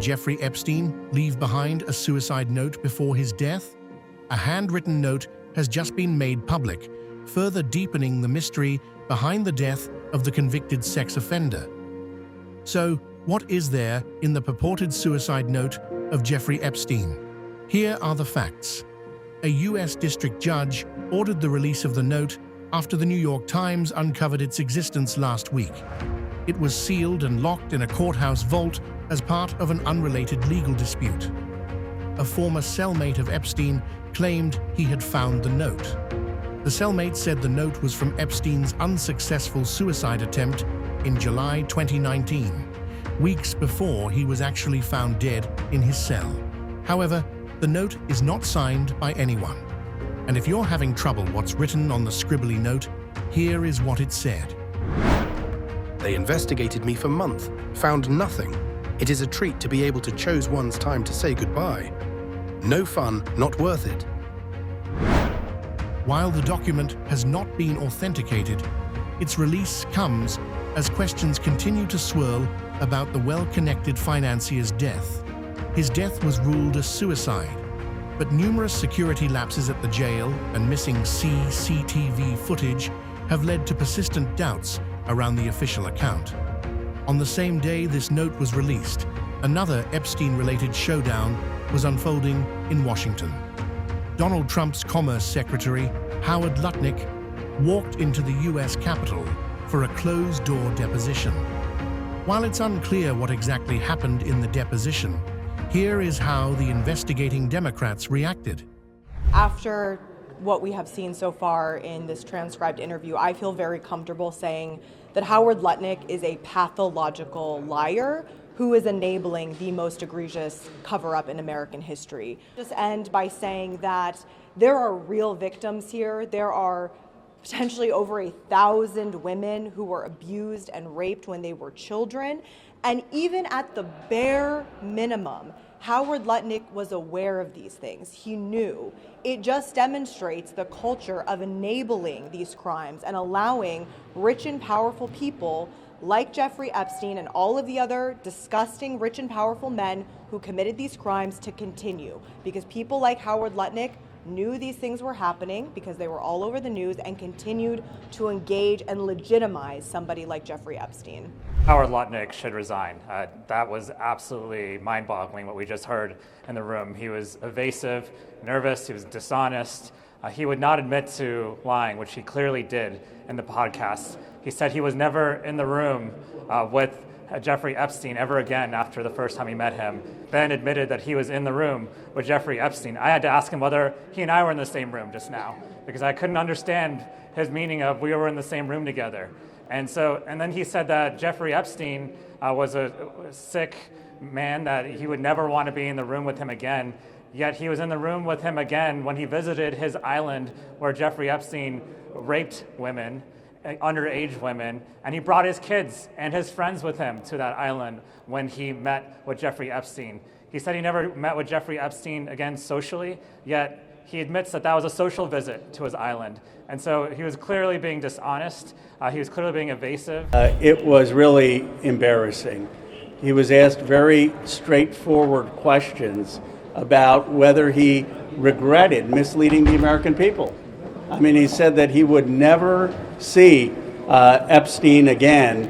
Jeffrey Epstein leave behind a suicide note before his death? A handwritten note has just been made public, further deepening the mystery behind the death of the convicted sex offender. So, what is there in the purported suicide note of Jeffrey Epstein? Here are the facts. A U.S. district judge ordered the release of the note after the New York Times uncovered its existence last week. It was sealed and locked in a courthouse vault as part of an unrelated legal dispute. A former cellmate of Epstein claimed he had found the note. The cellmate said the note was from Epstein's unsuccessful suicide attempt in July 2019, weeks before he was actually found dead in his cell. However, the note is not signed by anyone. And if you're having trouble what's written on the scribbly note, here is what it said. They investigated me for months, found nothing. It is a treat to be able to choose one's time to say goodbye. No fun, not worth it. While the document has not been authenticated, its release comes as questions continue to swirl about the well-connected financier's death. His death was ruled a suicide, but numerous security lapses at the jail and missing CCTV footage have led to persistent doubts around the official account. On the same day this note was released, another Epstein-related showdown was unfolding in Washington. Donald Trump's Commerce Secretary, Howard Lutnick, walked into the U.S. Capitol for a closed-door deposition. While it's unclear what exactly happened in the deposition, here is how the investigating Democrats reacted. After what we have seen so far in this transcribed interview, I feel very comfortable saying that Howard Lutnick is a pathological liar who is enabling the most egregious cover-up in American history. Just end by saying that there are real victims here. There are potentially over 1,000 women who were abused and raped when they were children. And even at the bare minimum, Howard Lutnick was aware of these things. He knew. It just demonstrates the culture of enabling these crimes and allowing rich and powerful people like Jeffrey Epstein and all of the other disgusting rich and powerful men who committed these crimes to continue. Because people like Howard Lutnick knew these things were happening because they were all over the news and continued to engage and legitimize somebody like Jeffrey Epstein. Howard Lutnick should resign. That was absolutely mind-boggling what we just heard in the room. He was evasive, nervous, he was dishonest. He would not admit to lying, which he clearly did in the podcast. He said he was never in the room with Jeffrey Epstein ever again after the first time he met him, then admitted that he was in the room with Jeffrey Epstein. I had to ask him whether he and I were in the same room just now, because I couldn't understand his meaning of we were in the same room together. And then he said that Jeffrey Epstein was a sick man, that he would never want to be in the room with him again. Yet he was in the room with him again when he visited his island where Jeffrey Epstein raped women, underage women, and he brought his kids and his friends with him to that island when he met with Jeffrey Epstein. He said he never met with Jeffrey Epstein again socially, yet he admits that that was a social visit to his island. And so he was clearly being dishonest. He was clearly being evasive. It was really embarrassing. He was asked very straightforward questions about whether he regretted misleading the American people. I mean, he said that he would never see Epstein again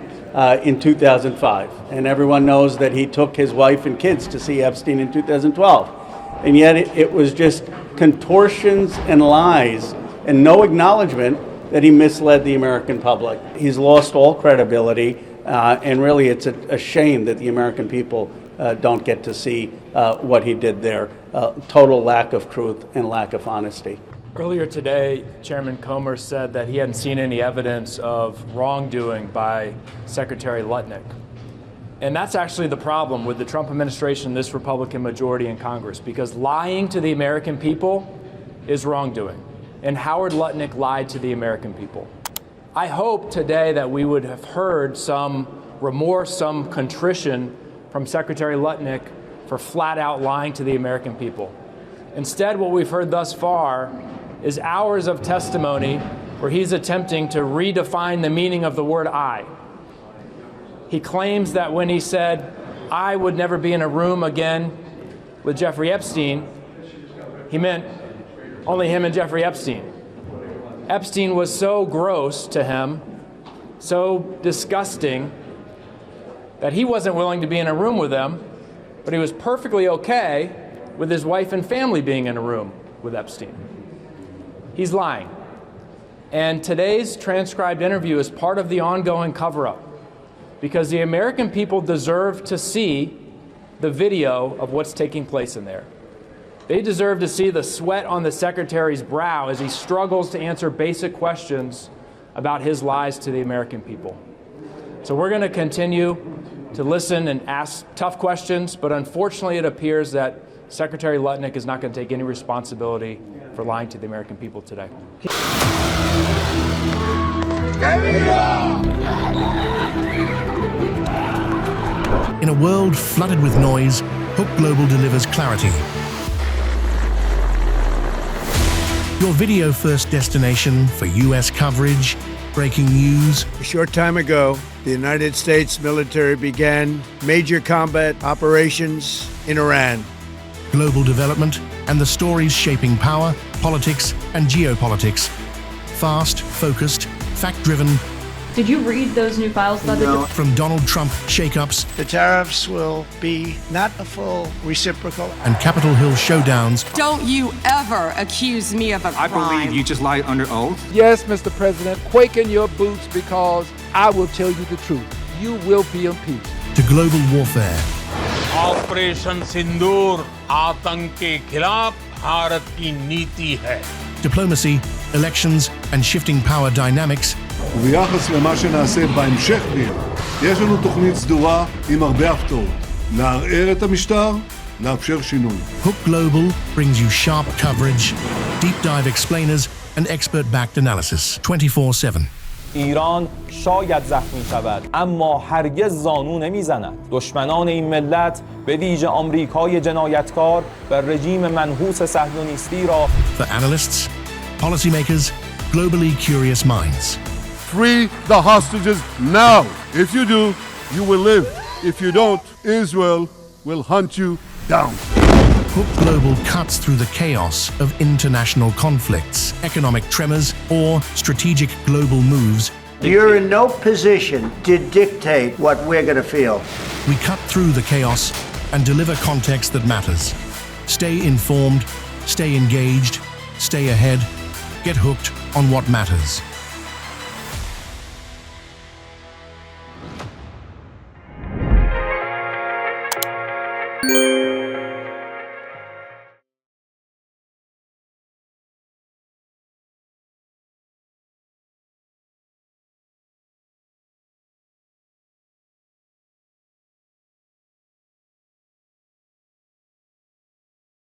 in 2005. And everyone knows that he took his wife and kids to see Epstein in 2012. And yet it was just contortions and lies and no acknowledgement that he misled the American public. He's lost all credibility, and really it's a shame that the American people don't get to see what he did there. Total lack of truth and lack of honesty. Earlier today, Chairman Comer said that he hadn't seen any evidence of wrongdoing by Secretary Lutnick. And that's actually the problem with the Trump administration, this Republican majority in Congress, because lying to the American people is wrongdoing. And Howard Lutnick lied to the American people. I hope today that we would have heard some remorse, some contrition from Secretary Lutnick for flat out lying to the American people. Instead, what we've heard thus far is hours of testimony where he's attempting to redefine the meaning of the word I. He claims that when he said, I would never be in a room again with Jeffrey Epstein, he meant only him and Jeffrey Epstein. Epstein was so gross to him, so disgusting, that he wasn't willing to be in a room with them, but he was perfectly okay with his wife and family being in a room with Epstein. He's lying. And today's transcribed interview is part of the ongoing cover-up, because the American people deserve to see the video of what's taking place in there. They deserve to see the sweat on the secretary's brow as he struggles to answer basic questions about his lies to the American people. So we're going to continue to listen and ask tough questions, but unfortunately it appears that Secretary Lutnick is not going to take any responsibility for lying to the American people today. In a world flooded with noise, Hook Global delivers clarity. Your video first destination for U.S. coverage, breaking news. A short time ago, the United States military began major combat operations in Iran. Global development and the stories shaping power, politics, and geopolitics. Fast, focused, fact-driven. Did you read those new files? No. From Donald Trump shakeups. The tariffs will be not a full reciprocal. And Capitol Hill showdowns. Don't you ever accuse me of a crime. I believe you just lied under oath. Yes, Mr. President, quake in your boots because I will tell you the truth. You will be impeached. To global warfare. Operation Sindoor आतंक के खिलाफ भारत की नीति है. Diplomacy, elections, and shifting power dynamics. וביחס למה שנעשה בהמשך דין, יש לנו תוכנית סדורה עם הרבה הפתעות. נערער את המשטר, נאפשר שינוי. Hook Global brings you sharp coverage, deep dive explainers, and expert-backed analysis 24/7. ایران شاید زخمی شود اما هرگز زانو نمیزند. دشمنان این ملت به ویژه آمریکای جنایتکار و رژیم منحوس صهیونیستی را For analysts, policymakers, globally curious minds. Free the hostages now. If you do, you will live. If you don't, Israel will hunt you down. Hook Global cuts through the chaos of international conflicts, economic tremors, or strategic global moves. You're in no position to dictate what we're going to feel. We cut through the chaos and deliver context that matters. Stay informed, stay engaged, stay ahead, get hooked on what matters.